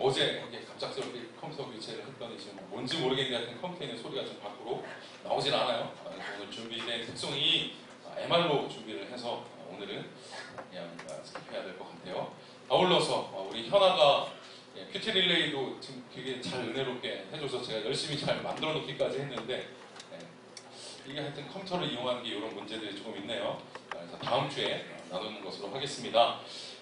어제 이렇게 갑작스럽게 컴퓨터 교체를 했더니 지금 뭔지 모르겠는데 하여튼 컴퓨터에 있는 소리가 좀 밖으로 나오질 않아요. 그래서 오늘 준비된 특송이 MR로 준비를 해서 오늘은 그냥 스킵해야 될 것 같아요. 아울러서 우리 현아가 큐티 릴레이도 지금 되게 잘 은혜롭게 해줘서 제가 열심히 잘 만들어 놓기까지 했는데 이게 하여튼 컴퓨터를 이용하는 게 이런 문제들이 조금 있네요. 그래서 다음 주에 나누는 것으로 하겠습니다.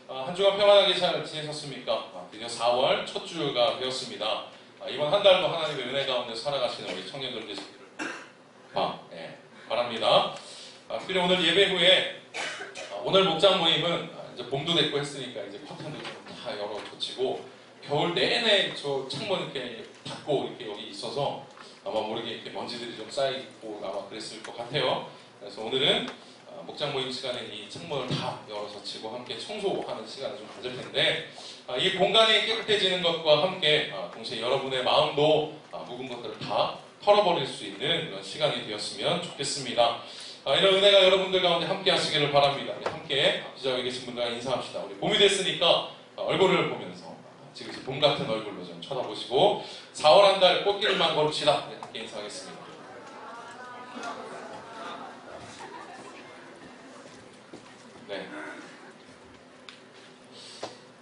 한 주간 평안하게 잘 지내셨습니까? 드디어 4월 첫 주가 되었습니다. 이번 한 달도 하나님의 은혜 가운데 살아가시는 우리 청년들 되시기를 바랍니다. 특별히 오늘 예배 후에 오늘 목장 모임은 이제 봄도 됐고 했으니까 이제 커튼도 좀 다 열어 젖히고 겨울 내내 저 창문 이렇게 닫고 이렇게 여기 있어서 아마 모르게 이렇게 먼지들이 좀 쌓이고 아마 그랬을 것 같아요. 그래서 오늘은 목장 모임 시간에 이 창문을 다 열어 젖히고 함께 청소하는 시간을 좀 가질 텐데 이 공간이 깨끗해지는 것과 함께 동시에 여러분의 마음도 묵은 것들을 다 털어버릴 수 있는 그런 시간이 되었으면 좋겠습니다. 이런 은혜가 여러분들 가운데 함께 하시기를 바랍니다. 우리 함께 기자에 계신 분들과 인사합시다. 우리 봄이 됐으니까 얼굴을 보면서 지금 봄 같은 얼굴로 좀 쳐다보시고 4월 한 달 꽃길만 걸읍시다. 네, 함께 인사하겠습니다. 네.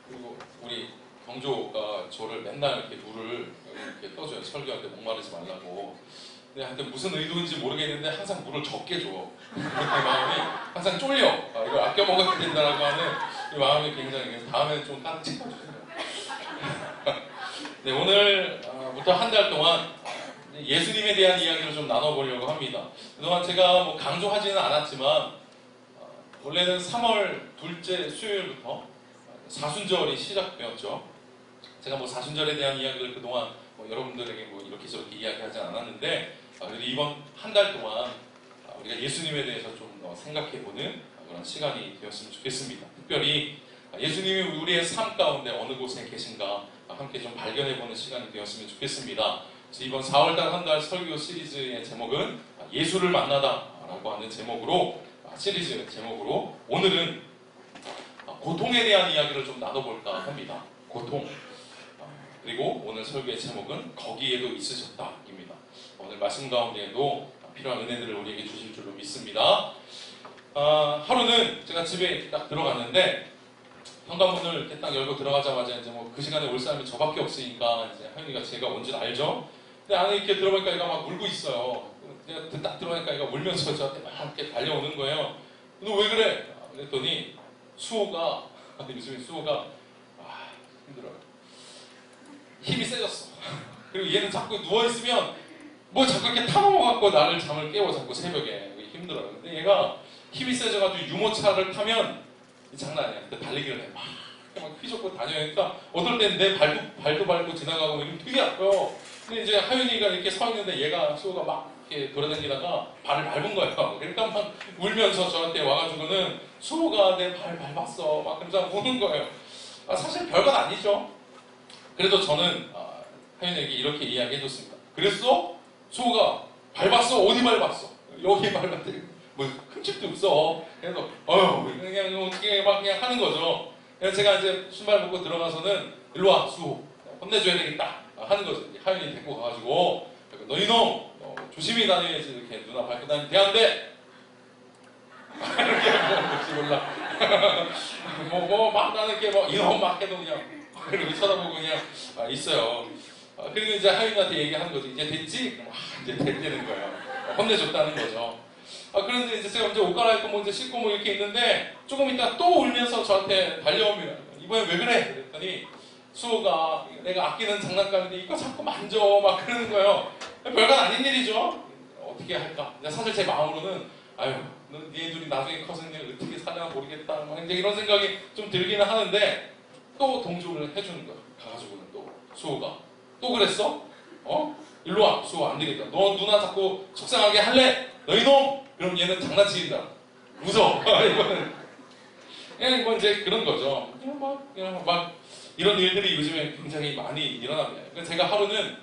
그리고 우리 경조가 저를 맨날 이렇게 물을 이렇게 떠줘요. 설교할 때 목마르지 말라고. 근데 하여튼 무슨 의도인지 모르겠는데 항상 물을 적게 줘. 내 마음이 항상 쫄려. 이걸 아껴 먹어야 된다라고 하는 이 마음이 굉장히 다음에는 좀 딱 찍어주세요. 네, 오늘부터 한 달 동안 예수님에 대한 이야기를 좀 나눠보려고 합니다. 그동안 제가 뭐 강조하지는 않았지만 원래는 3월 둘째 수요일부터 사순절이 시작되었죠. 제가 뭐 사순절에 대한 이야기를 그동안 뭐 여러분들에게 뭐 이렇게 저렇게 이야기하지 않았는데 그래도 이번 한 달 동안 우리가 예수님에 대해서 좀 더 생각해보는 그런 시간이 되었으면 좋겠습니다. 특별히 예수님이 우리의 삶 가운데 어느 곳에 계신가 함께 좀 발견해보는 시간이 되었으면 좋겠습니다. 그래서 이번 4월달 한 달 설교 시리즈의 제목은 예수를 만나다 라고 하는 제목으로 시리즈 제목으로 오늘은 고통에 대한 이야기를 좀 나눠볼까 합니다. 고통. 그리고 오늘 설교의 제목은 거기에도 있으셨다입니다. 오늘 말씀 가운데에도 필요한 은혜들을 우리에게 주실 줄로 믿습니다. 하루는 제가 집에 딱 들어갔는데 현관문을 이렇게 딱 열고 들어가자마자 이제 뭐 그 시간에 올 사람이 저밖에 없으니까 이제 하윤이가 제가 뭔지는 알죠. 근데 안에 이렇게 들어보니까 얘가 막 울고 있어요. 내가 딱 들어가니까 얘가 울면서 저한테 막 이렇게 달려오는 거예요. 너 왜 그래? 그랬더니 수호가 요즘에 수호가 힘들어요. 힘이 세졌어. 그리고 얘는 자꾸 누워있으면 뭐 자꾸 이렇게 타먹어갖고 나를 잠을 깨워 자꾸 새벽에. 힘들어요. 근데 얘가 힘이 세져가지고 유모차를 타면 장난 아니야. 그때 달리기를 해. 막 휘젓고 다녀니까 어떨 땐 내 발도 밟고 지나가고 이러면 되게 아파요. 근데 이제 하윤이가 이렇게 서 있는데 얘가 수호가 막 이렇게 돌아다니다가 발을 밟은 거예요. 그러니까 막 울면서 저한테 와가지고는 수호가 내 발 밟았어. 막 그러면서 우는 거예요. 사실 별건 아니죠. 그래도 저는 하윤에게 이렇게 이야기해줬습니다. 그랬어? 수호가 밟았어? 어디 밟았어? 여기 밟았대. 뭐 흠집도 없어. 그래서 그냥 어떻게 막 그냥 하는 거죠. 그래서 제가 이제 신발 벗고 들어가서는 일로 와 수호 혼내줘야 되겠다 하는 거죠. 하윤이 데리고 가가지고 너 이놈 조심히 다녀야지 이렇게 누나 밟고 다니면 돼 안 돼? 이렇게 뭔지 몰라. 막 나는 이렇게 뭐 이놈 막 해도 그냥 그리고 쳐다보고 그냥 있어요. 그리고 이제 하윤이한테 얘기하는 거죠. 이제 됐지? 그럼 이제 됐다는 거예요. 혼내줬다는 거죠. 그런데 이제 제가 이제 옷 갈아입고 뭐 이제 씻고 뭐 이렇게 있는데 조금 있다 또 울면서 저한테 달려옵니다. 이번에 왜 그래? 그랬더니 수호가 내가 아끼는 장난감인데 이거 자꾸 만져 막 그러는 거예요. 별건 아닌 일이죠. 어떻게 할까? 사실 제 마음으로는 니네 둘이 나중에 커서 어떻게 사냐 모르겠다 막 이제 이런 생각이 좀 들기는 하는데 또 동조를 해주는 거야. 가가지고는 또 수호가 또 그랬어? 일로 와 수호 안 되겠다. 너 누나 자꾸 속상하게 할래? 너 이놈! 그럼 얘는 장난치긴다. 웃어. 이거는 그냥 뭐 이제 그런 거죠. 그냥 막 이런 일들이 요즘에 굉장히 많이 일어납니다. 그러니까 제가 하루는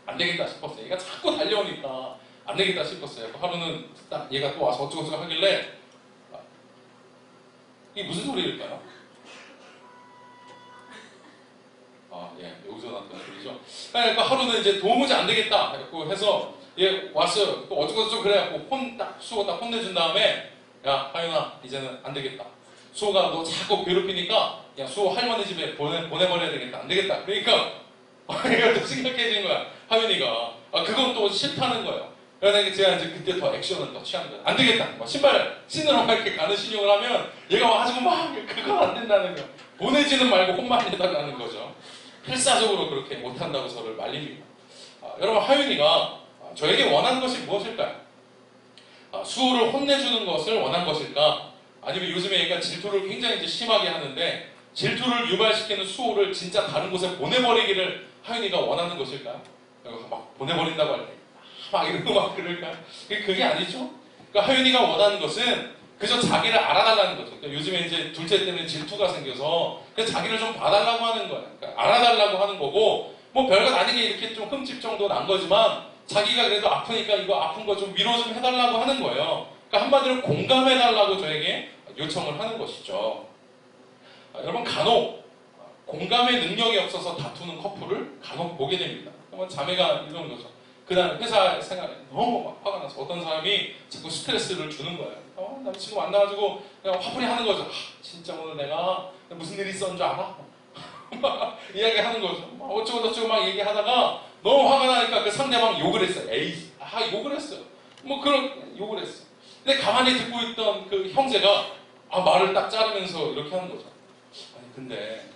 안 되겠다 싶었어요. 얘가 자꾸 달려오니까 안 되겠다 싶었어요. 하루는 딱 얘가 또 와서 어쩌고저쩌고 하길래 이게 무슨 소리일까요? 예, 여기서 일어났던 소리죠. 그러니까 하루는 이제 도무지 안 되겠다 해서 얘 왔어요. 또 어쩌고저쩌고 그래갖고 수호가 딱 혼내준 다음에 야 하윤아 이제는 안 되겠다. 수호가 너 자꾸 괴롭히니까 야 수호 할머니 집에 보내버려야 되겠다. 안 되겠다. 그러니까 얘가 또 심각해진 거야. 하윤이가. 그건 또 싫다는 거예요. 그래서 제가 이제 그때 더 액션을 더 취한 거예요. 안 되겠다. 신발 신으로 막 이렇게 가는 신용을 하면 얘가 와가지고 막 그건 안 된다는 거야. 보내지는 말고 혼만 내달라는 거죠. 필사적으로 그렇게 못한다고 저를 말립니다. 여러분 하윤이가 저에게 원한 것이 무엇일까요? 수호를 혼내주는 것을 원한 것일까? 아니면 요즘에 얘가 질투를 굉장히 이제 심하게 하는데 질투를 유발시키는 수호를 진짜 다른 곳에 보내버리기를 하윤이가 원하는 것일까요? 막 보내버린다고 할 때 막 이러고 막 그럴까요? 그게 아니죠. 그러니까 하윤이가 원하는 것은 그저 자기를 알아달라는 거죠. 그러니까 요즘에 이제 둘째 때문에 질투가 생겨서 자기를 좀 봐달라고 하는 거예요. 그러니까 알아달라고 하는 거고 뭐 별것 아니게 이렇게 좀 흠집 정도 난 거지만 자기가 그래도 아프니까 이거 아픈 거 좀 위로 좀 해달라고 하는 거예요. 그러니까 한마디로 공감해달라고 저에게 요청을 하는 것이죠. 여러분 간혹 공감의 능력이 없어서 다투는 커플을 간혹 보게 됩니다. 자매가 이런 거죠. 그다음 회사 생활에 너무 막 화가 나서 어떤 사람이 자꾸 스트레스를 주는 거예요. 남친구 만나가지고 그냥 화풀이 하는 거죠. 진짜 오늘 내가 무슨 일이 있었는 줄 알아? 막 이야기하는 거죠. 막 어쩌고저쩌고 막 얘기하다가 너무 화가 나니까 그 상대방 욕을 했어요. 에이, 욕을 했어요. 뭐 그런 욕을 했어. 근데 가만히 듣고 있던 그 형제가 말을 딱 자르면서 이렇게 하는 거죠. 아니 근데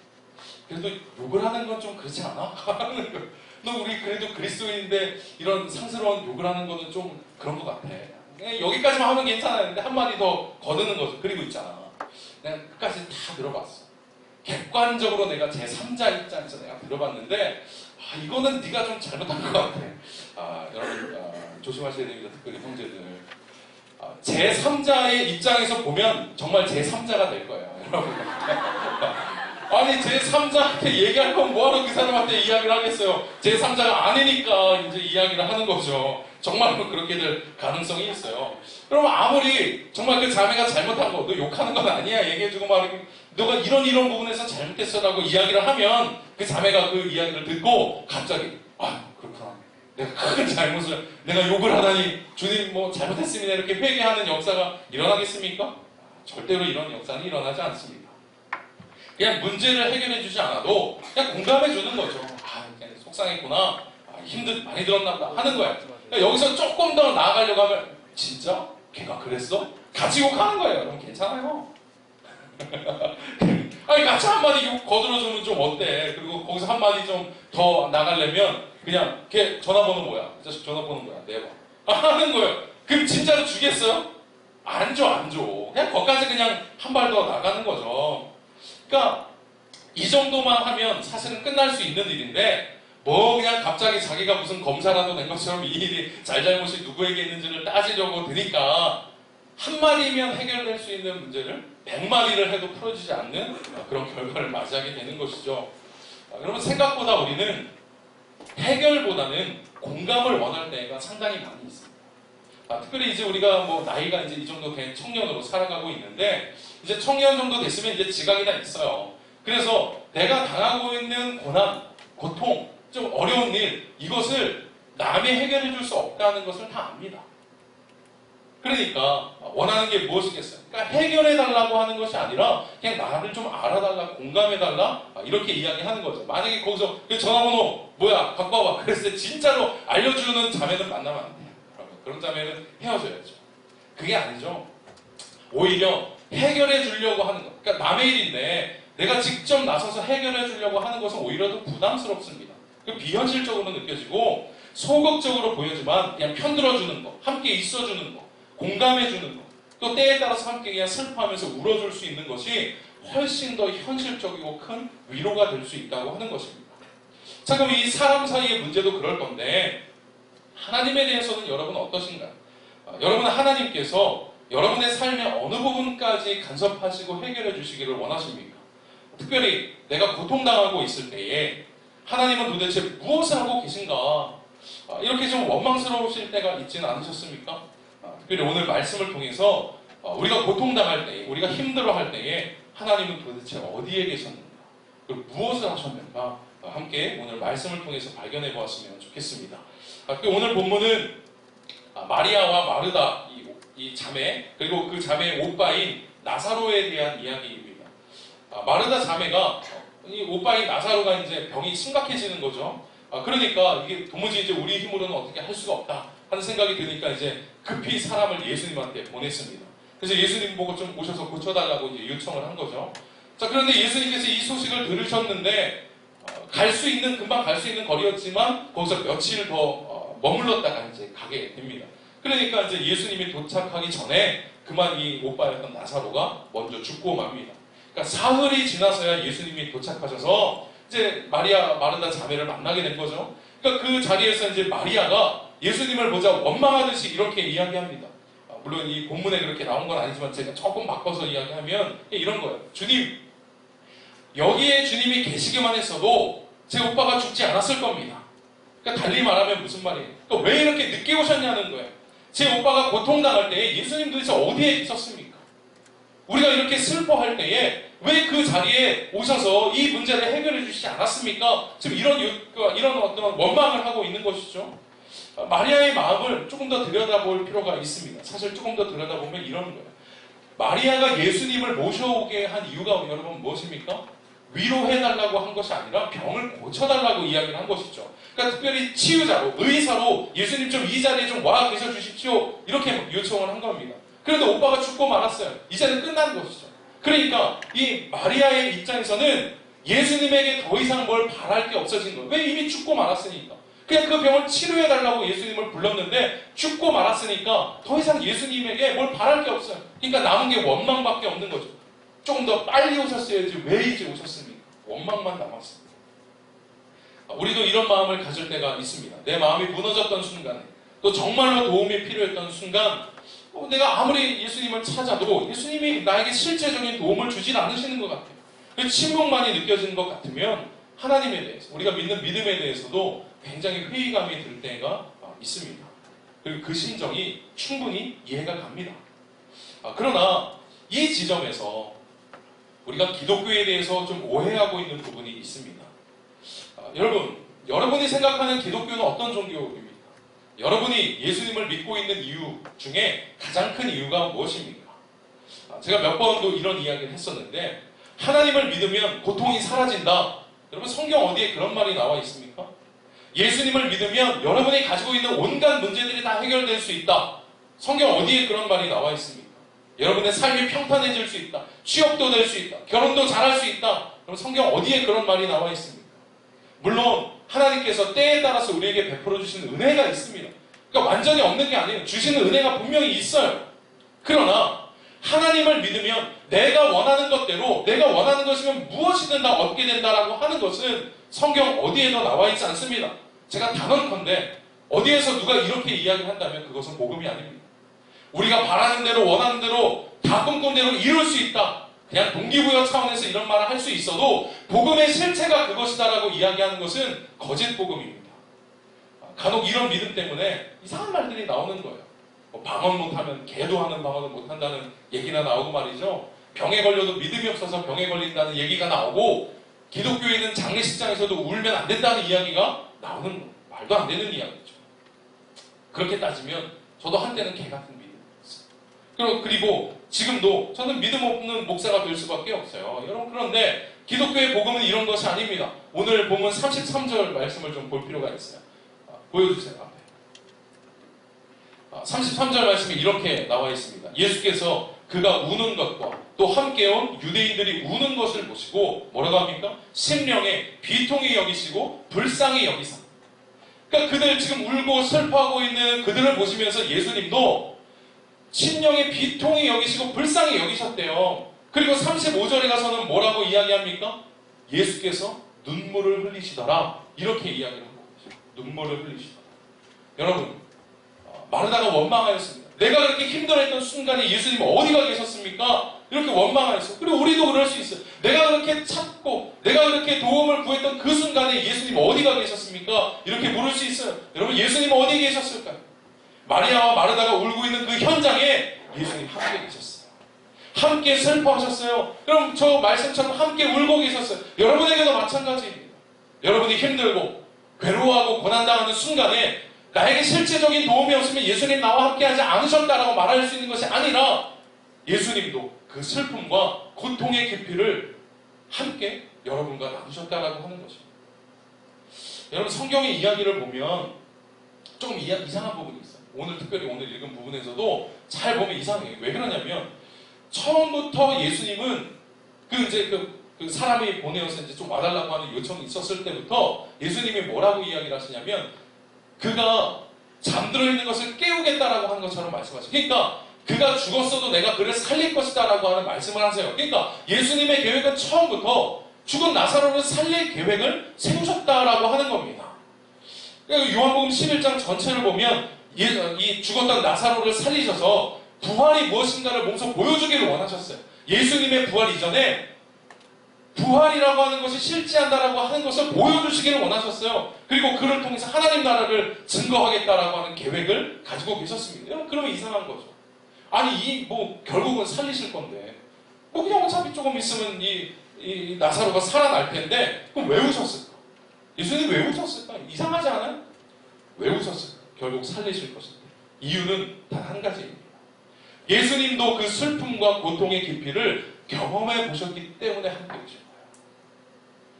그래도 욕을 하는 건 좀 그렇지 않아? 하는 거. 너 우리 그래도 그리스도인인데 이런 상스러운 욕을 하는 거는 좀 그런 것 같아. 여기까지만 하면 괜찮아요. 근데 한마디 더 거드는 거죠. 그리고 있잖아. 내가 끝까지 다 들어봤어. 객관적으로 내가 제3자 입장에서 내가 들어봤는데 이거는 네가 좀 잘못한 것 같아. 여러분 조심하셔야 됩니다. 특별히 형제들. 제3자의 입장에서 보면 정말 제3자가 될 거예요. 여러분. 아니 제3자한테 얘기할 건 뭐하러 그 사람한테 이야기를 하겠어요. 제3자가 아니니까 이제 이야기를 하는 거죠. 정말로 그렇게 될 가능성이 있어요. 그러면 아무리 정말 그 자매가 잘못한 거, 너 욕하는 건 아니야 얘기해주고 말이고 너가 이런 부분에서 잘못했어라고 이야기를 하면 그 자매가 그 이야기를 듣고 갑자기 그렇구나. 내가 큰 잘못을 내가 욕을 하다니 주님 뭐 잘못했습니다 이렇게 회개하는 역사가 일어나겠습니까? 절대로 이런 역사는 일어나지 않습니다. 그냥 문제를 해결해 주지 않아도 그냥 공감해 주는 거죠. 그냥 속상했구나. 많이 들었나 보다 하는 거야. 그러니까 여기서 조금 더 나아가려고 하면 진짜? 걔가 그랬어? 같이 욕하는 거예요. 여러분 괜찮아요. 같이 한마디 욕 거들어주면 좀 어때? 그리고 거기서 한마디 좀 더 나가려면 그냥 걔 전화번호 뭐야? 이 자식 전화번호 뭐야? 내봐. 하는 거예요. 그럼 진짜로 주겠어요? 안 줘. 그냥 거기까지 그냥 한 발 더 나가는 거죠. 그러니까 이 정도만 하면 사실은 끝날 수 있는 일인데 뭐 그냥 갑자기 자기가 무슨 검사라도 된 것처럼 이 일이 잘잘못이 누구에게 있는지를 따지려고 드니까 한마디면 해결될 수 있는 문제를 100마디를 해도 풀어지지 않는 그런 결과를 맞이하게 되는 것이죠. 여러분 생각보다 우리는 해결보다는 공감을 원할 때가 상당히 많이 있습니다. 특별히 이제 우리가 뭐 나이가 이제 이 정도 된 청년으로 살아가고 있는데 이제 청년 정도 됐으면 이제 지각이 다 있어요. 그래서 내가 당하고 있는 고난, 고통, 좀 어려운 일 이것을 남이 해결해 줄 수 없다는 것을 다 압니다. 그러니까 원하는 게 무엇이겠어요? 그러니까 해결해 달라고 하는 것이 아니라 그냥 나를 좀 알아달라, 공감해 달라 이렇게 이야기하는 거죠. 만약에 거기서 전화번호 뭐야 갖고 와봐 그랬을 때 진짜로 알려주는 자매는 만나면 안 돼요. 그런 자매는 헤어져야죠. 그게 아니죠. 오히려 해결해 주려고 하는 것. 그러니까 남의 일인데 내가 직접 나서서 해결해 주려고 하는 것은 오히려 더 부담스럽습니다. 비현실적으로 느껴지고 소극적으로 보여지만 그냥 편들어주는 거, 함께 있어주는 거, 공감해주는 거, 또 때에 따라서 함께 그냥 슬퍼하면서 울어줄 수 있는 것이 훨씬 더 현실적이고 큰 위로가 될 수 있다고 하는 것입니다. 자, 그럼 이 사람 사이의 문제도 그럴 건데 하나님에 대해서는 여러분 어떠신가요? 여러분은 하나님께서 여러분의 삶의 어느 부분까지 간섭하시고 해결해 주시기를 원하십니까? 특별히 내가 고통당하고 있을 때에 하나님은 도대체 무엇을 하고 계신가? 이렇게 좀 원망스러우실 때가 있지는 않으셨습니까? 특별히 오늘 말씀을 통해서 우리가 고통당할 때, 우리가 힘들어할 때에 하나님은 도대체 어디에 계셨는가? 그리고 무엇을 하셨는가 함께 오늘 말씀을 통해서 발견해 보았으면 좋겠습니다. 오늘 본문은 마리아와 마르다 이 자매, 그리고 그 자매의 오빠인 나사로에 대한 이야기입니다. 마르다 자매가 이 오빠인 나사로가 이제 병이 심각해지는 거죠. 그러니까 이게 도무지 이제 우리 힘으로는 어떻게 할 수가 없다 하는 생각이 드니까 이제 급히 사람을 예수님한테 보냈습니다. 그래서 예수님 보고 좀 오셔서 고쳐달라고 이제 요청을 한 거죠. 자, 그런데 예수님께서 이 소식을 들으셨는데 금방 갈 수 있는 거리였지만 거기서 며칠 더 머물렀다가 이제 가게 됩니다. 그러니까 이제 예수님이 도착하기 전에 그만 이 오빠였던 나사로가 먼저 죽고 맙니다. 그러니까 사흘이 지나서야 예수님이 도착하셔서 이제 마르다 자매를 만나게 된 거죠. 그러니까 그 자리에서 이제 마리아가 예수님을 보자 원망하듯이 이렇게 이야기합니다. 물론 이 본문에 그렇게 나온 건 아니지만 제가 조금 바꿔서 이야기하면 이런 거예요. 주님, 여기에 주님이 계시기만 했어도 제 오빠가 죽지 않았을 겁니다. 그러니까 달리 말하면 무슨 말이에요? 그러니까 왜 이렇게 늦게 오셨냐는 거예요. 제 오빠가 고통당할 때에 예수님 도대체 어디에 있었습니까? 우리가 이렇게 슬퍼할 때에 왜 그 자리에 오셔서 이 문제를 해결해 주시지 않았습니까? 지금 이런 어떤 원망을 하고 있는 것이죠. 마리아의 마음을 조금 더 들여다볼 필요가 있습니다. 사실 조금 더 들여다보면 이런 거예요. 마리아가 예수님을 모셔오게 한 이유가 여러분 무엇입니까? 위로해달라고 한 것이 아니라 병을 고쳐달라고 이야기를 한 것이죠. 그러니까 특별히 치유자로, 의사로 예수님 좀 이 자리에 좀 와 계셔 주십시오. 이렇게 요청을 한 겁니다. 그런데 오빠가 죽고 말았어요. 이제는 끝난 것이죠. 그러니까 이 마리아의 입장에서는 예수님에게 더 이상 뭘 바랄 게 없어진 거예요. 왜? 이미 죽고 말았으니까. 그냥 그 병을 치료해달라고 예수님을 불렀는데 죽고 말았으니까 더 이상 예수님에게 뭘 바랄 게 없어요. 그러니까 남은 게 원망밖에 없는 거죠. 조금 더 빨리 오셨어야지 왜 이제 오셨습니까? 원망만 남았습니다. 우리도 이런 마음을 가질 때가 있습니다. 내 마음이 무너졌던 순간에, 또 정말로 도움이 필요했던 순간, 내가 아무리 예수님을 찾아도 예수님이 나에게 실제적인 도움을 주진 않으시는 것 같아요. 침묵만이 느껴지는 것 같으면 하나님에 대해서, 우리가 믿는 믿음에 대해서도 굉장히 회의감이 들 때가 있습니다. 그리고 그 심정이 충분히 이해가 갑니다. 그러나 이 지점에서 우리가 기독교에 대해서 좀 오해하고 있는 부분이 있습니다. 여러분이 생각하는 기독교는 어떤 종교입니까? 여러분이 예수님을 믿고 있는 이유 중에 가장 큰 이유가 무엇입니까? 제가 몇 번도 이런 이야기를 했었는데, 하나님을 믿으면 고통이 사라진다. 여러분, 성경 어디에 그런 말이 나와 있습니까? 예수님을 믿으면 여러분이 가지고 있는 온갖 문제들이 다 해결될 수 있다. 성경 어디에 그런 말이 나와 있습니까? 여러분의 삶이 평탄해질 수 있다. 취업도 될 수 있다. 결혼도 잘할 수 있다. 그럼 성경 어디에 그런 말이 나와 있습니까? 물론 하나님께서 때에 따라서 우리에게 베풀어 주시는 은혜가 있습니다. 그러니까 완전히 없는 게 아니에요. 주시는 은혜가 분명히 있어요. 그러나 하나님을 믿으면 내가 원하는 것대로, 내가 원하는 것이면 무엇이든 다 얻게 된다라고 하는 것은 성경 어디에도 나와 있지 않습니다. 제가 단언컨대 어디에서 누가 이렇게 이야기한다면 그것은 복음이 아닙니다. 우리가 바라는 대로, 원하는 대로, 다 꿈꾼 대로 이룰 수 있다. 그냥 동기부여 차원에서 이런 말을 할 수 있어도 복음의 실체가 그것이다라고 이야기하는 것은 거짓 복음입니다. 간혹 이런 믿음 때문에 이상한 말들이 나오는 거예요. 방언 못하면 개도 하는 방언을 못한다는 얘기나 나오고 말이죠. 병에 걸려도 믿음이 없어서 병에 걸린다는 얘기가 나오고, 기독교에 있는 장례식장에서도 울면 안 된다는 이야기가 나오는, 말도 안 되는 이야기죠. 그렇게 따지면 저도 한때는 개 같은 믿음이었어요. 그리고 지금도 저는 믿음 없는 목사가 될 수밖에 없어요. 여러분, 그런데 기독교의 복음은 이런 것이 아닙니다. 오늘 본문 33절 말씀을 좀 볼 필요가 있어요. 보여주세요. 앞에. 33절 말씀이 이렇게 나와 있습니다. 예수께서 그가 우는 것과 또 함께 온 유대인들이 우는 것을 보시고 뭐라고 합니까? 심령에 비통히 여기시고 불쌍히 여기사. 그러니까 그들 지금 울고 슬퍼하고 있는 그들을 보시면서 예수님도 심령에 비통히 여기시고 불쌍히 여기셨대요. 그리고 35절에 가서는 뭐라고 이야기합니까? 예수께서 눈물을 흘리시더라. 이렇게 이야기를 하고 계십니다. 눈물을 흘리시더라. 여러분, 마르다가 원망하였습니다. 내가 그렇게 힘들어했던 순간에 예수님 어디가 계셨습니까? 이렇게 원망하였어요. 그리고 우리도 그럴 수 있어요. 내가 그렇게 찾고 내가 그렇게 도움을 구했던 그 순간에 예수님 어디가 계셨습니까? 이렇게 물을 수 있어요. 여러분, 예수님 어디에 계셨을까요? 마리아와 마르다가 울고 있는 그 현장에 예수님 함께 계셨어요. 함께 슬퍼하셨어요. 그럼 저 말씀처럼 함께 울고 계셨어요. 여러분에게도 마찬가지입니다. 여러분이 힘들고 괴로워하고 고난당하는 순간에 나에게 실제적인 도움이 없으면 예수님 나와 함께하지 않으셨다라고 말할 수 있는 것이 아니라 예수님도 그 슬픔과 고통의 깊이를 함께 여러분과 나누셨다라고 하는 것입니다. 여러분 성경의 이야기를 보면 조금 이상한 부분이 있어요. 특별히 오늘 읽은 부분에서도 잘 보면 이상해요. 왜 그러냐면 처음부터 예수님은 그 사람이 보내어서 이제 좀 와달라고 하는 요청이 있었을 때부터 예수님이 뭐라고 이야기를 하시냐면 그가 잠들어 있는 것을 깨우겠다라고 하는 것처럼 말씀하셔요. 그러니까 그가 죽었어도 내가 그를 살릴 것이다라고 하는 말씀을 하세요. 그러니까 예수님의 계획은 처음부터 죽은 나사로를 살릴 계획을 세우셨다라고 하는 겁니다. 그러니까 요한복음 11장 전체를 보면 이 죽었던 나사로를 살리셔서 부활이 무엇인가를 몸소 보여주기를 원하셨어요. 예수님의 부활 이전에 부활이라고 하는 것이 실제한다라고 하는 것을 보여주시기를 원하셨어요. 그리고 그를 통해서 하나님 나라를 증거하겠다라고 하는 계획을 가지고 계셨습니다. 여러분 그러면 이상한 거죠. 아니 결국은 살리실 건데 그냥 어차피 조금 있으면 이 나사로가 살아날 텐데 그럼 왜 우셨을까? 예수님 왜 우셨을까? 이상하지 않아요? 왜 우셨을까? 결국 살리실 것입니다. 이유는 단 한 가지입니다. 예수님도 그 슬픔과 고통의 깊이를 경험해 보셨기 때문에 함께 오신 거예요.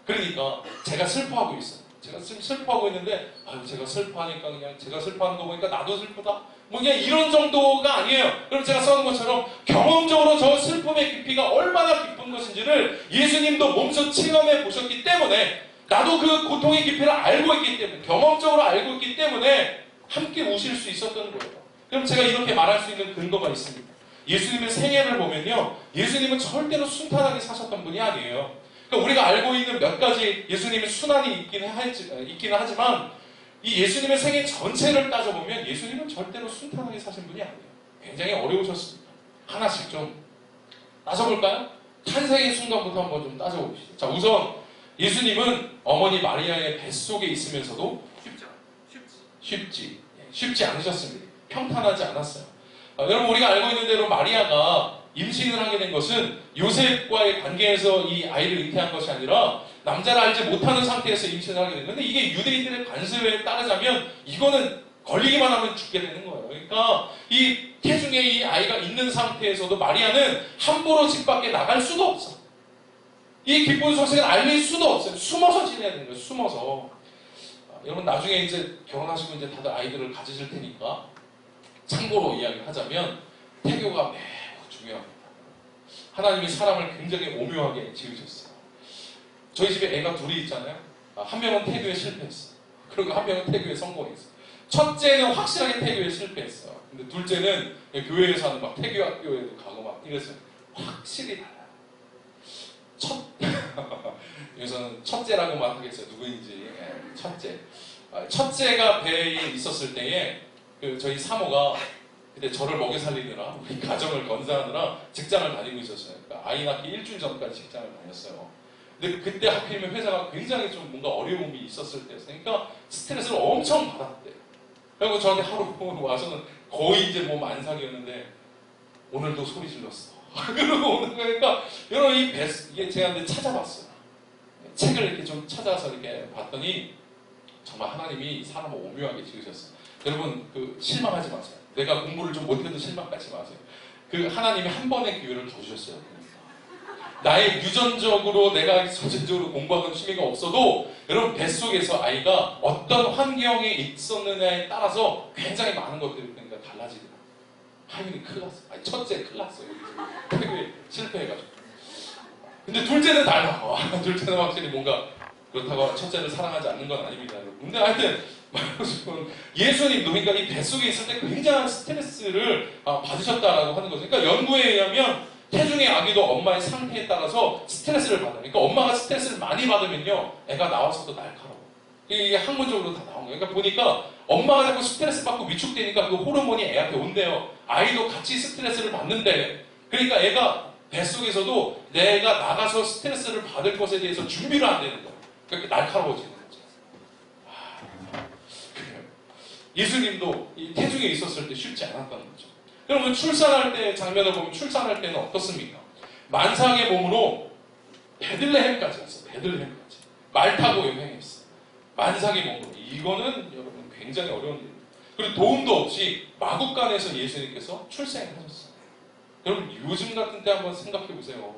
그러니까 제가 슬퍼하고 있어요. 제가 지금 슬퍼하고 있는데 제가 슬퍼하니까 그냥 제가 슬퍼하는 거 보니까 나도 슬프다? 그냥 이런 정도가 아니에요. 그럼 제가 써놓은 것처럼 경험적으로 저 슬픔의 깊이가 얼마나 깊은 것인지를 예수님도 몸소 체험해 보셨기 때문에 나도 그 고통의 깊이를 알고 있기 때문에 경험적으로 알고 있기 때문에 함께 우실 수 있었던 거예요. 그럼 제가 이렇게 말할 수 있는 근거가 있습니다. 예수님의 생애를 보면요. 예수님은 절대로 순탄하게 사셨던 분이 아니에요. 그러니까 우리가 알고 있는 몇 가지 예수님의 순환이 있기는 하지만 이 예수님의 생애 전체를 따져보면 예수님은 절대로 순탄하게 사신 분이 아니에요. 굉장히 어려우셨습니다. 하나씩 좀 따져볼까요? 탄생의 순간부터 한번 좀 따져봅시다. 자, 우선 예수님은 어머니 마리아의 뱃속에 있으면서도 쉽지 않으셨습니다. 평탄하지 않았어요. 여러분 우리가 알고 있는 대로 마리아가 임신을 하게 된 것은 요셉과의 관계에서 이 아이를 잉태한 것이 아니라 남자를 알지 못하는 상태에서 임신을 하게 됐는데 이게 유대인들의 관습에 따르자면 이거는 걸리기만 하면 죽게 되는 거예요. 그러니까 이 태중에 이 아이가 있는 상태에서도 마리아는 함부로 집 밖에 나갈 수도 없어. 이 기쁜 소식을 알릴 수도 없어요. 숨어서 지내야 되는 거예요. 숨어서. 여러분 나중에 이제 결혼하시고 이제 다들 아이들을 가지실 테니까 참고로 이야기를 하자면 태교가 매우 중요합니다. 하나님이 사람을 굉장히 오묘하게 지으셨어요. 저희 집에 애가 둘이 있잖아요. 한 명은 태교에 실패했어. 그리고 한 명은 태교에 성공했어. 첫째는 확실하게 태교에 실패했어. 근데 둘째는 교회에서 하는 막 태교 학교에도 가고 막 이랬어요. 확실히 달라요. 여기서는 첫째라고만 하겠어요. 누구인지. 첫째. 첫째가 배에 있었을 때에 저희 사모가 그때 저를 먹여 살리느라 우리 가정을 건사하느라 직장을 다니고 있었어요. 그러니까 아이 낳기 일주일 전까지 직장을 다녔어요. 근데 그때 하필이면 회사가 굉장히 좀 뭔가 어려움이 있었을 때였어요. 그러니까 스트레스를 엄청 받았대요. 그리고 저한테 하루 와서는 거의 이제 몸 안상이었는데 오늘도 소리 질렀어. 그러고 오는 거니까 여러분 이게 제가 근데 찾아봤어요. 책을 이렇게 좀 찾아서 이렇게 봤더니 정말 하나님이 사람을 오묘하게 지으셨어요. 여러분 실망하지 마세요. 내가 공부를 좀 못해도 실망하지 마세요. 하나님이 한 번의 기회를 더 주셨어요. 나의 유전적으로 내가 선천적으로 공부하는 취미가 없어도 여러분 뱃속에서 아이가 어떤 환경에 있었느냐에 따라서 굉장히 많은 것들이 그러니까 달라지더라고요. 하민이 큰일 났어. 첫째 큰일 났어. 태교에 실패해가지고. 근데 둘째는 달라. 둘째는 확실히 뭔가 그렇다고 첫째를 사랑하지 않는 건 아닙니다. 근데 하여튼 예수님도 그러니까 이 뱃속에 있을 때 굉장한 스트레스를 받으셨다라고 하는 거죠. 그러니까 연구에 의하면 태중의 아기도 엄마의 상태에 따라서 스트레스를 받아요. 그러니까 엄마가 스트레스를 많이 받으면요 애가 나와서도 날카로워. 이게 학문적으로 다 나온 거예요. 그러니까 보니까 엄마가 자꾸 스트레스 받고 위축되니까 그 호르몬이 애한테 온대요. 아이도 같이 스트레스를 받는데 그러니까 애가 뱃속에서도 내가 나가서 스트레스를 받을 것에 대해서 준비를 안 되는 거예요. 그렇게 날카로워지는 거죠. 그래요. 예수님도 이 태중에 있었을 때 쉽지 않았다는 거죠. 여러분 출산할 때 장면을 보면 출산할 때는 어떻습니까? 만삭의 몸으로 베들레헴까지 갔어요. 베들레헴까지. 말 타고 여행했어요. 만삭의 몸으로. 이거는 여러분 굉장히 어려운 일입니다. 그리고 도움도 없이 마국간에서 예수님께서 출생하셨어요. 여러분 요즘 같은 때 한번 생각해 보세요.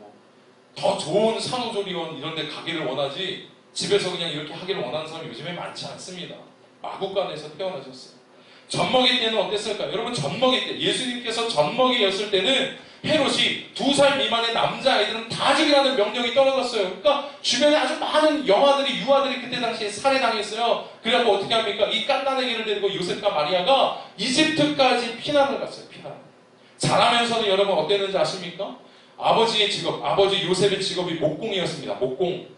더 좋은 산후조리원 이런 데 가기를 원하지 집에서 그냥 이렇게 하기를 원하는 사람이 요즘에 많지 않습니다. 마국간에서 태어나셨어요. 젖먹이 때는 어땠을까요? 여러분 젖먹이 때 예수님께서 젖먹이였을 때는 헤롯이 2살 미만의 남자아이들은 다 죽이라는 명령이 떨어졌어요. 그러니까 주변에 아주 많은 영아들이 유아들이 그때 당시에 살해당했어요. 그래갖고 어떻게 합니까? 이 갓난아기를 데리고 요셉과 마리아가 이집트까지 피난을 갔어요. 피난. 자라면서는 여러분 어땠는지 아십니까? 아버지의 직업, 아버지 요셉의 직업이 목공이었습니다. 목공.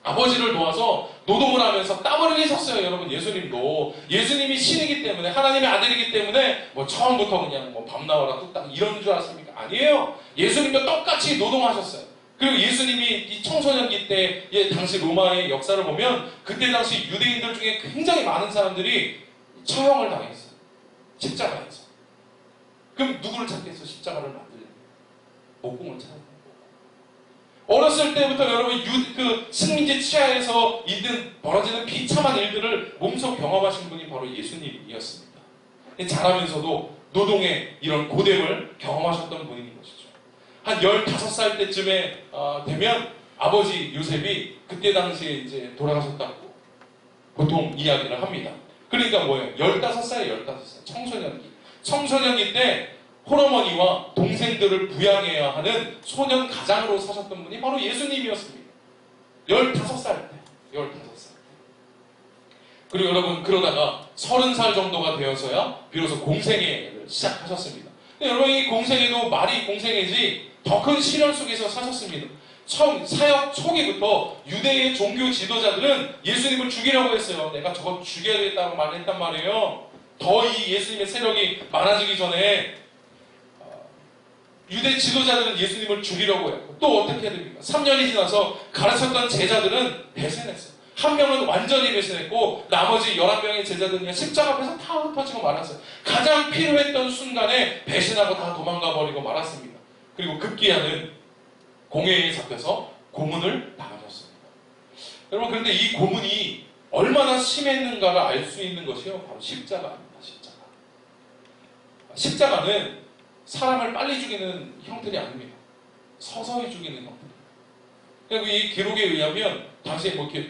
아버지를 도와서 노동을 하면서 땀을 흘리셨어요. 여러분 예수님도. 예수님이 신이기 때문에 하나님의 아들이기 때문에 뭐 처음부터 그냥 뭐 밥 나와라 뚝딱 이런 줄 아십니까? 아니에요. 예수님도 똑같이 노동하셨어요. 그리고 예수님이 이 청소년기 때 당시 로마의 역사를 보면 그때 당시 유대인들 중에 굉장히 많은 사람들이 처형을 당했어요. 십자가에서. 그럼 누구를 찾겠어? 십자가를 만들려면 목공을 찾아야 돼요. 어렸을 때부터 여러분 식민지 치하에서 벌어지는 비참한 일들을 몸소 경험하신 분이 바로 예수님이었습니다. 자라면서도 노동의 이런 고됨을 경험하셨던 분인 것이죠. 한 15살 때쯤에 되면 아버지 요셉이 그때 당시에 이제 돌아가셨다고 보통 이야기를 합니다. 그러니까 뭐예요? 15살, 청소년기. 청소년기 때 홀어머니와 동생들을 부양해야 하는 소년 가장으로 사셨던 분이 바로 예수님이었습니다. 15살 때. 15살 때. 그리고 여러분 그러다가 30살 정도가 되어서야 비로소 공생애를 시작하셨습니다. 근데 여러분 이 공생애도 말이 공생애지 더 큰 시련 속에서 사셨습니다. 처음 사역 초기부터 유대의 종교 지도자들은 예수님을 죽이려고 했어요. 내가 저거 죽여야겠다고 말했단 말이에요. 더 이 예수님의 세력이 많아지기 전에 유대 지도자들은 예수님을 죽이려고 했고 또 어떻게 해야 됩니까? 3년이 지나서 가르쳤던 제자들은 배신했어요. 한 명은 완전히 배신했고 나머지 11명의 제자들은 십자가 앞에서 다 흩어지고 말았어요. 가장 필요했던 순간에 배신하고 다 도망가 버리고 말았습니다. 그리고 급기야는 공회에 잡혀서 고문을 당하셨습니다. 여러분 그런데 이 고문이 얼마나 심했는가를 알 수 있는 것이요 바로 십자가입니다. 십자가는 사람을 빨리 죽이는 형틀이 아닙니다. 서서히 죽이는 형틀. 그리고 이 기록에 의하면 당시에 뭐 이렇게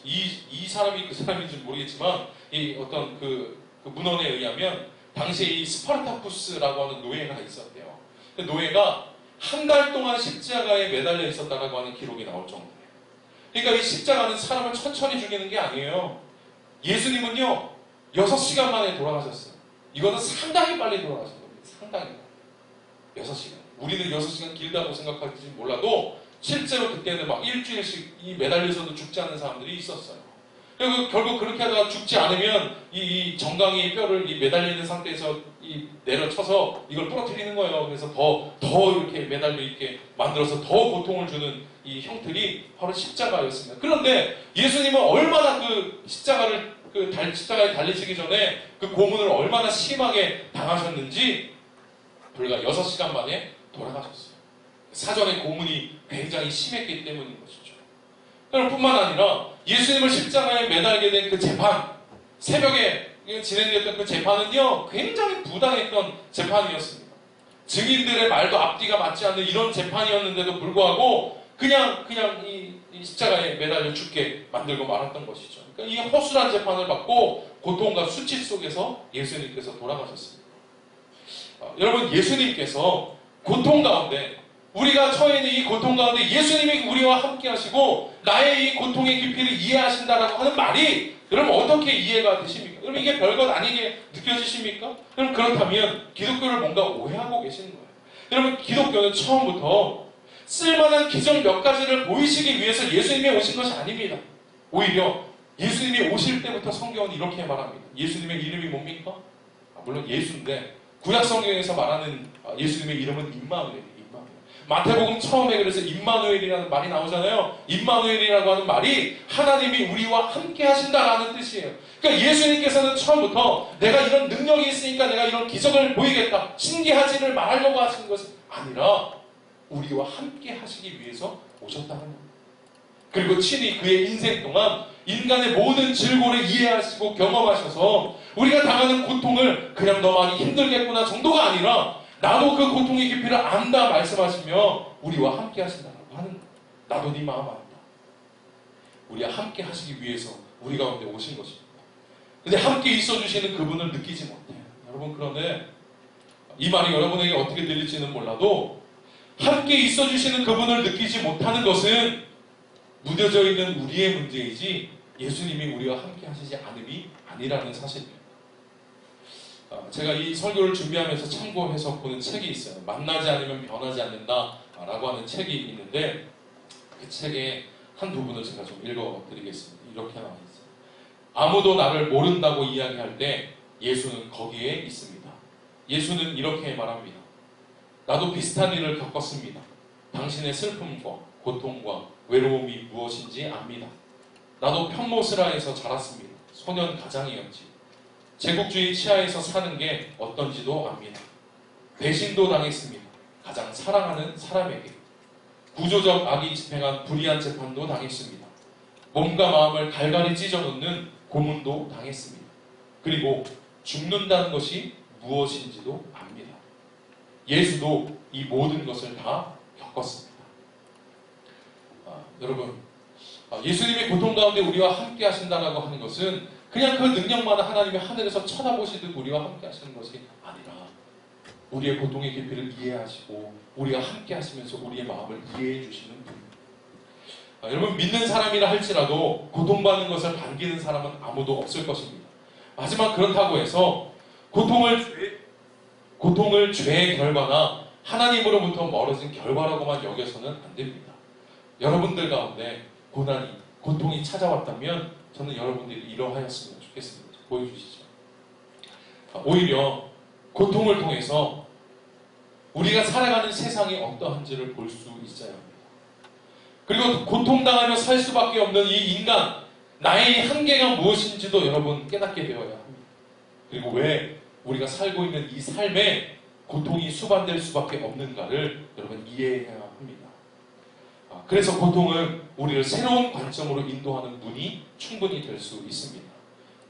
이 사람이 그 사람인지 모르겠지만 이 어떤 그 문헌에 의하면 당시에 이 스파르타쿠스라고 하는 노예가 있었대요. 그 노예가 한 달 동안 십자가에 매달려 있었다라고 하는 기록이 나올 정도예요. 그러니까 이 십자가는 사람을 천천히 죽이는 게 아니에요. 예수님은요 6시간 만에 돌아가셨어요. 이거는 상당히 빨리 돌아가신 겁니다. 상당히 6시간. 우리는 6시간 길다고 생각할지 몰라도 실제로 그때는 막 일주일씩 이 매달려서도 죽지 않는 사람들이 있었어요. 그리고 결국 그렇게 하다가 죽지 않으면 이 정강이 뼈를 이 매달려 있는 상태에서 이 내려쳐서 이걸 부러뜨리는 거예요. 그래서 더 이렇게 매달려 있게 만들어서 더 고통을 주는 이 형틀이 바로 십자가였습니다. 그런데 예수님은 얼마나 그 십자가에 달리시기 전에 그 고문을 얼마나 심하게 당하셨는지 불과 6시간 만에 돌아가셨어요. 사전에 고문이 굉장히 심했기 때문인 것이죠. 뿐만 아니라 예수님을 십자가에 매달게 된 그 재판, 새벽에 진행됐던 그 재판은요 굉장히 부당했던 재판이었습니다. 증인들의 말도 앞뒤가 맞지 않는 이런 재판이었는데도 불구하고 그냥 이 십자가에 매달려 죽게 만들고 말았던 것이죠. 그러니까 이 허술한 재판을 받고 고통과 수치 속에서 예수님께서 돌아가셨습니다. 여러분 예수님께서 고통 가운데 우리가 처해 있는 이 고통 가운데 예수님이 우리와 함께 하시고 나의 이 고통의 깊이를 이해하신다라고 하는 말이 여러분 어떻게 이해가 되십니까? 여러분 이게 별것 아니게 느껴지십니까? 여러분 그렇다면 기독교를 뭔가 오해하고 계시는 거예요. 여러분 기독교는 처음부터 쓸만한 기적 몇 가지를 보이시기 위해서 예수님이 오신 것이 아닙니다. 오히려 예수님이 오실 때부터 성경은 이렇게 말합니다. 예수님의 이름이 뭡니까? 물론 예수인데 구약 성경에서 말하는 예수님의 이름은 임마누엘. 마태복음 처음에 그래서 임마누엘이라는 말이 나오잖아요. 임마누엘이라고 하는 말이 하나님이 우리와 함께 하신다라는 뜻이에요. 그러니까 예수님께서는 처음부터 내가 이런 능력이 있으니까 내가 이런 기적을 보이겠다, 신기하지를 말하려고 하시는 것이 아니라 우리와 함께 하시기 위해서 오셨다는 겁니다. 그리고 친히 그의 인생 동안 인간의 모든 질고를 이해하시고 경험하셔서 우리가 당하는 고통을 그냥 너 많이 힘들겠구나 정도가 아니라 나도 그 고통의 깊이를 안다 말씀하시며 우리와 함께 하신다고 하는 거예요. 나도 네 마음 안다. 우리와 함께 하시기 위해서 우리 가운데 오신 것입니다. 근데 함께 있어주시는 그분을 느끼지 못해요. 여러분, 그런데 이 말이 여러분에게 어떻게 들릴지는 몰라도 함께 있어주시는 그분을 느끼지 못하는 것은 무뎌져 있는 우리의 문제이지 예수님이 우리와 함께 하시지 않음이 아니라는 사실입니다. 제가 이 설교를 준비하면서 참고해서 보는 책이 있어요. 만나지 않으면 변하지 않는다 라고 하는 책이 있는데 그 책의 한 부분을 제가 좀 읽어드리겠습니다. 이렇게 나와 있어요. 아무도 나를 모른다고 이야기할 때 예수는 거기에 있습니다. 예수는 이렇게 말합니다. 나도 비슷한 일을 겪었습니다. 당신의 슬픔과 고통과 외로움이 무엇인지 압니다. 나도 편모스라에서 자랐습니다. 소년 가장이었지. 제국주의 치하에서 사는 게 어떤지도 압니다. 배신도 당했습니다. 가장 사랑하는 사람에게. 구조적 악이 집행한 불의한 재판도 당했습니다. 몸과 마음을 갈갈이 찢어놓는 고문도 당했습니다. 그리고 죽는다는 것이 무엇인지도 압니다. 예수도 이 모든 것을 다 겪었습니다. 여러분, 예수님이 고통 가운데 우리와 함께 하신다라고 하는 것은 그냥 그 능력만을 하나님이 하늘에서 쳐다보시듯 우리와 함께 하시는 것이 아니라 우리의 고통의 깊이를 이해하시고 우리가 함께 하시면서 우리의 마음을 이해해 주시는 분. 여러분, 믿는 사람이라 할지라도 고통받는 것을 반기는 사람은 아무도 없을 것입니다. 하지만 그렇다고 해서 고통을 죄의 결과나 하나님으로부터 멀어진 결과라고만 여겨서는 안 됩니다. 여러분들 가운데 고통이 찾아왔다면 저는 여러분들이 이러하였으면 좋겠습니다. 보여주시죠. 오히려 고통을 통해서 우리가 살아가는 세상이 어떠한지를 볼 수 있어야 합니다. 그리고 고통당하며 살 수밖에 없는 이 인간, 나의 한계가 무엇인지도 여러분 깨닫게 되어야 합니다. 그리고 왜 우리가 살고 있는 이 삶에 고통이 수반될 수밖에 없는가를 여러분 이해해야 합니다. 그래서 고통은 우리를 새로운 관점으로 인도하는 문이 충분히 될 수 있습니다.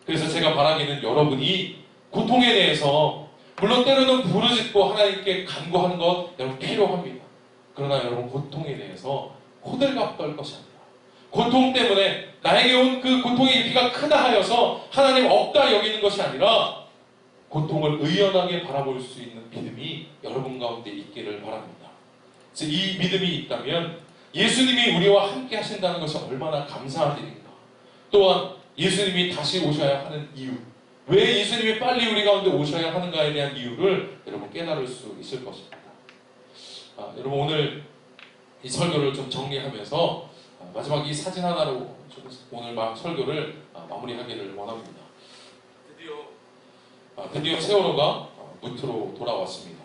그래서 제가 바라기는 여러분이 고통에 대해서 물론 때로는 부르짖고 하나님께 간구하는 것 여러분 필요합니다. 그러나 여러분 고통에 대해서 호들갑 떨 것이 아니라 고통 때문에 나에게 온 그 고통의 깊이가 크다 하여서 하나님 없다 여기는 것이 아니라 고통을 의연하게 바라볼 수 있는 믿음이 여러분 가운데 있기를 바랍니다. 그래서 이 믿음이 있다면 예수님이 우리와 함께 하신다는 것이 얼마나 감사한 일인가. 또한 예수님이 다시 오셔야 하는 이유, 왜 예수님이 빨리 우리 가운데 오셔야 하는가에 대한 이유를 여러분 깨달을 수 있을 것입니다. 여러분, 오늘 이 설교를 좀 정리하면서 마지막 이 사진 하나로 오늘 설교를 마무리하기를 원합니다. 드디어 세월호가 무트로 돌아왔습니다.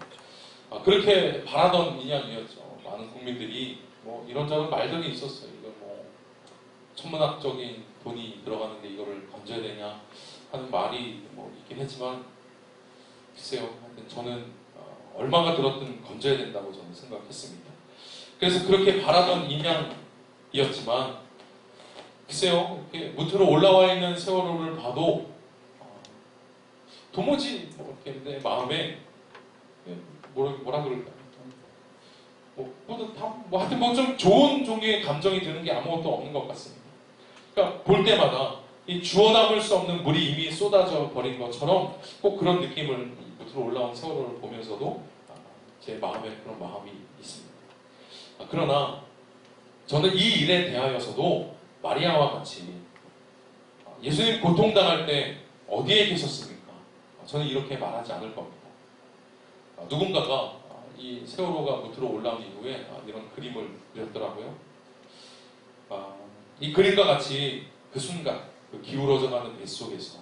그렇게 바라던 인연이었죠. 많은 국민들이 이런저런 말들이 있었어요. 이거 천문학적인 돈이 들어가는데 이거를 건져야 되냐 하는 말이 있긴 했지만 글쎄요. 저는 얼마가 들었든 건져야 된다고 저는 생각했습니다. 그래서 그렇게 바라던 인양이었지만 글쎄요. 이렇게 무트로 올라와 있는 세월호를 봐도 도무지 이렇게 내 마음에 뭐라 그럴까요? 하여튼 좀 좋은 종류의 감정이 드는 게 아무것도 없는 것 같습니다. 그러니까 볼 때마다 이 주워 담을 수 없는 물이 이미 쏟아져 버린 것처럼 꼭 그런 느낌을 무트로 올라온 세월호를 보면서도 제 마음에 그런 마음이 있습니다. 그러나 저는 이 일에 대하여서도 마리아와 같이 예수님 고통당할 때 어디에 계셨습니까? 저는 이렇게 말하지 않을 겁니다. 누군가가 이 세월호가 무트로 올라온 이후에 이런 그림을 그렸더라고요. 이 그림과 같이 그 순간 그 기울어져가는 뱃속에서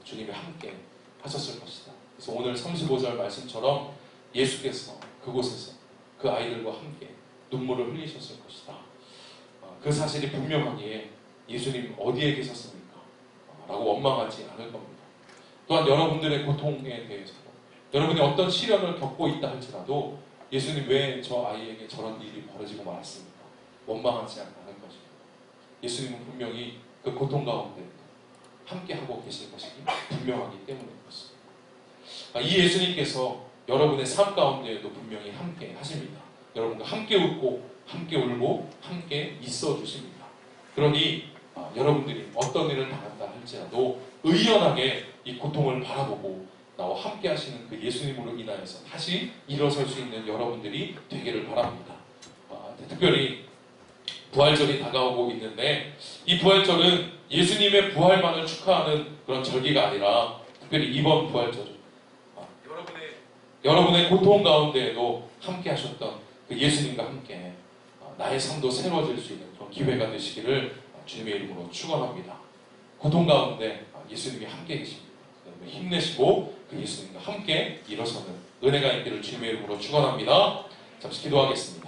주님이 함께 하셨을 것이다. 그래서 오늘 35절 말씀처럼 예수께서 그곳에서 그 아이들과 함께 눈물을 흘리셨을 것이다. 그 사실이 분명하기에 예수님 어디에 계셨습니까? 라고 원망하지 않을 겁니다. 또한 여러분들의 고통에 대해서도 여러분이 어떤 시련을 겪고 있다 할지라도 예수님 왜 저 아이에게 저런 일이 벌어지고 말았습니까? 원망하지 않을 것입니다. 예수님은 분명히 그 고통 가운데 함께 하고 계실 것이 분명하기 때문에 그렇습니다. 이 예수님께서 여러분의 삶 가운데에도 분명히 함께 하십니다. 여러분과 함께 웃고 함께 울고 함께 있어 주십니다. 그러니 여러분들이 어떤 일을 당한다 할지라도 의연하게 이 고통을 바라보고 나와 함께 하시는 그 예수님으로 인하여서 다시 일어설 수 있는 여러분들이 되기를 바랍니다. 특별히 부활절이 다가오고 있는데 이 부활절은 예수님의 부활만을 축하하는 그런 절기가 아니라 특별히 이번 부활절 여러분의 고통 가운데에도 함께 하셨던 그 예수님과 함께 나의 삶도 새로워질 수 있는 그런 기회가 되시기를 주님의 이름으로 축원합니다. 고통 가운데 예수님이 함께 계십니다. 힘내시고 그 예수님과 함께 일어서는 은혜가 있기를 주님의 이름으로 축원합니다. 잠시 기도하겠습니다.